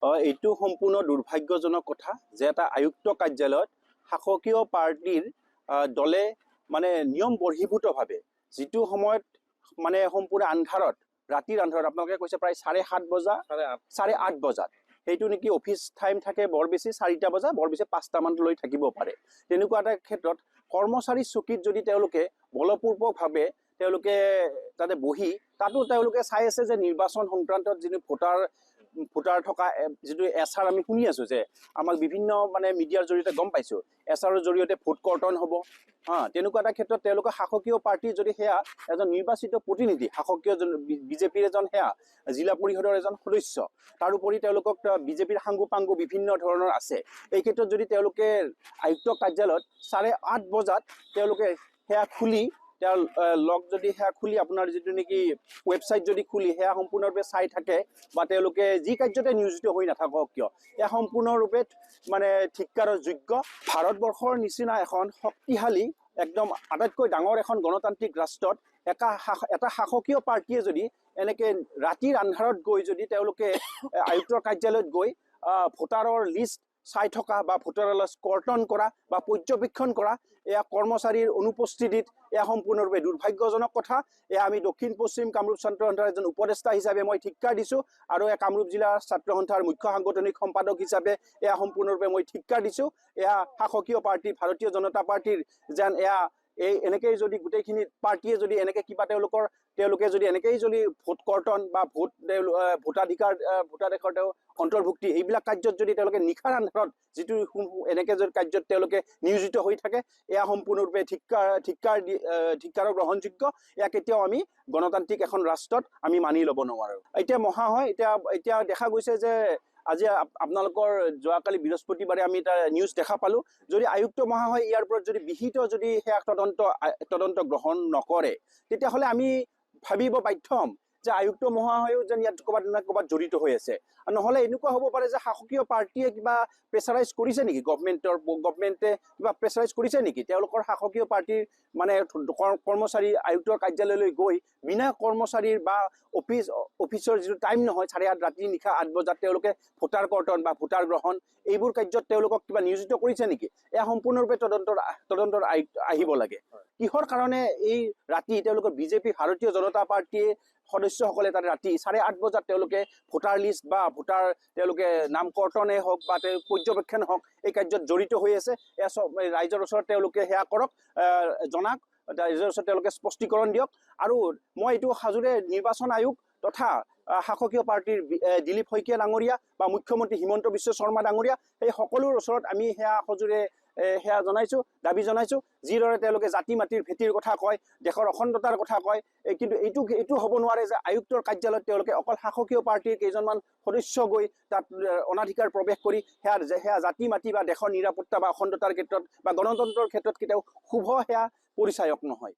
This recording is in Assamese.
এইটো সম্পূৰ্ণ দুৰ্ভাগ্যজনক কথা যে এটা আয়ুক্ত কাৰ্যালয়ত শাসকীয় পাৰ্টিৰ দলে মানে নিয়ম বৰ্হিভূতভাৱে যিটো সময়ত মানে সম্পূৰ্ণ আন্ধাৰত ৰাতিৰ আন্ধাৰত আপোনালোকে কৈছে প্ৰায় 7:30 বজা 8:30 বজাত সেইটো নেকি অফিচ টাইম থাকে বৰ বেছি 4টা বজা বৰ বেছি 5টা মানলৈ থাকিব পাৰে তেনেকুৱা এটা ক্ষেত্ৰত কৰ্মচাৰী চকীত যদি তেওঁলোকে বলপূৰ্বকভাৱে তেওঁলোকে তাতে বহি তাতো তেওঁলোকে চাই আছে যে নিৰ্বাচন সংক্ৰান্তত যিটো ভোটাৰ থকা যিটো এছআৰ আমি শুনি আছো যে আমাক বিভিন্ন মানে মিডিয়াৰ জৰিয়তে গম পাইছো এছআৰৰ জৰিয়তে ভোট কৰ্তন হ'ব তেনেকুৱা এটা ক্ষেত্ৰত তেওঁলোকে শাসকীয় পাৰ্টিৰ যদি সেয়া এজন নিৰ্বাচিত প্ৰতিনিধি শাসকীয় বিজেপিৰ এজন সেয়া জিলা পৰিষদৰ এজন সদস্য তাৰোপৰি তেওঁলোকক বিজেপিৰ সাংগু পাংগু বিভিন্ন ধৰণৰ আছে এই ক্ষেত্ৰত যদি তেওঁলোকে আয়ুক্ত কাৰ্যালয়ত 8:30 বজাত তেওঁলোকে সেয়া খুলি লগ যদি সেয়া খুলি আপোনাৰ যিটো নেকি ৱেবছাইট যদি খুলি সেয়া সম্পূৰ্ণৰূপে চাই থাকে বা তেওঁলোকে যি কাৰ্যতে নিয়োজিত হৈ নাথাকক কিয় এয়া সম্পূৰ্ণৰূপে মানে ধিক্কাৰৰ যোগ্য ভাৰতবৰ্ষৰ নিচিনা এখন শক্তিশালী একদম আটাইতকৈ ডাঙৰ এখন গণতান্ত্ৰিক ৰাষ্ট্ৰত এটা শাসকীয় পাৰ্টিয়ে যদি এনেকে ৰাতিৰ আন্ধাৰত গৈ যদি তেওঁলোকে আয়ুক্তৰ কাৰ্যালয়ত গৈ ভোটাৰৰ লিষ্ট চাই থকা বা ভোটাৰৰ লিষ্ট কৰ্তন কৰা বা পৰ্যবেক্ষণ কৰা এয়া কৰ্মচাৰীৰ অনুপস্থিতিত এয়া সম্পূৰ্ণৰূপে দুৰ্ভাগ্যজনক কথা এয়া আমি দক্ষিণ পশ্চিম কামৰূপ ছাত্ৰ সন্থাৰ এজন উপদেষ্টা হিচাপে মই ধিক্কাৰ দিছোঁ আৰু এয়া কামৰূপ জিলাৰ ছাত্ৰ সন্থাৰ মুখ্য সাংগঠনিক সম্পাদক হিচাপে এয়া সম্পূৰ্ণৰূপে মই ধিক্কাৰ দিছোঁ এয়া শাসকীয় পাৰ্টি ভাৰতীয় জনতা পাৰ্টিৰ যেন এয়া এনেকেই যদি গোটেইখিনি পাৰ্টিয়ে যদি এনেকে কিবা তেওঁলোকে যদি এনেকেই যদি ভোট কৰ্তন বা ভোটাধিকাৰ অন্তৰ্ভুক্তি এইবিলাক কাৰ্যত যদি তেওঁলোকে নিশাৰ আন্ধাৰত যিটো এনেকে যদি কাৰ্যত তেওঁলোকে নিয়োজিত হৈ থাকে এয়া সম্পূৰ্ণৰূপে ধিক্কাৰৰ গ্ৰহণযোগ্য এয়া কেতিয়াও আমি গণতান্ত্ৰিক এখন ৰাষ্ট্ৰত আমি মানি ল'ব নোৱাৰোঁ এতিয়া মহাশয় এতিয়া দেখা গৈছে যে আজি আপোনালোকৰ যোৱাকালি বৃহস্পতিবাৰে আমি এটা নিউজ দেখা পালোঁ যদি আয়ুক্ত মহাশয় ইয়াৰ ওপৰত যদি বিহিত যদি সেয়া তদন্ত গ্ৰহণ নকৰে তেতিয়াহ'লে আমি ভাবিব বাধ্য হ'ম যে আয়ুক্ত মহাশয়েও যেন ইয়াত ক'ৰবাত জড়িত হৈ আছে নহ'লে এনেকুৱা হ'ব পাৰে যে শাসকীয় পাৰ্টিয়ে কিবা প্ৰেছাৰাইজ কৰিছে নেকি গভমেণ্টে কিবা প্ৰেছাৰাইজ কৰিছে নেকি তেওঁলোকৰ শাসকীয় পাৰ্টিৰ মানে কৰ্মচাৰী আয়ুক্তৰ কাৰ্যালয়লৈ গৈ বিনা কৰ্মচাৰীৰ বা অফিচৰ যিটো টাইম নহয় 8:30 ৰাতি নিশা 8 বজাত তেওঁলোকে ভোটাৰ কৰ্তন বা ভোটাৰ গ্ৰহণ এইবোৰ কাৰ্যত তেওঁলোকক কিবা নিয়োজিত কৰিছে নেকি এয়া সম্পূৰ্ণৰূপে তদন্তৰ আহিব লাগে কিহৰ কাৰণে এই ৰাতি তেওঁলোকৰ বিজেপি ভাৰতীয় জনতা পাৰ্টিয়ে সদস্যসকলে তাতে ৰাতি 8:30 বজাত তেওঁলোকে ভোটাৰ লিষ্ট বা ভোটাৰ তেওঁলোকে নাম কৰ্তনে হওক বা পৰ্যবেক্ষণ হওক এই কাৰ্যত জড়িত হৈ আছে এয়া চব ৰাইজৰ ওচৰত তেওঁলোকে সেয়া কৰক জনাক ৰাইজৰ ওচৰত তেওঁলোকে স্পষ্টীকৰণ দিয়ক আৰু মই এইটো সাজোৰে নিৰ্বাচন আয়োগ তথা শাসকীয় পাৰ্টিৰ দিলীপ শইকীয়া ডাঙৰীয়া বা মুখ্যমন্ত্ৰী হিমন্ত বিশ্ব শৰ্মা ডাঙৰীয়া এই সকলোৰ ওচৰত আমি সেয়া সজোৰে সেয়া জনাইছোঁ দাবী জনাইছোঁ যিদৰে তেওঁলোকে জাতি মাটিৰ ভেটিৰ কথা কয় দেশৰ অখণ্ডতাৰ কথা কয় কিন্তু এইটো হ'ব নোৱাৰে যে আয়ুক্তৰ কাৰ্যালয়ত তেওঁলোকে অকল শাসকীয় পাৰ্টিৰ কেইজনমান সদস্য গৈ তাত অনাধিকাৰ প্ৰৱেশ কৰি সেয়া জাতি মাটি বা দেশৰ নিৰাপত্তা বা অখণ্ডতাৰ ক্ষেত্ৰত বা গণতন্ত্ৰৰ ক্ষেত্ৰত কেতিয়াও শুভ সেয়া পৰিচায়ক নহয়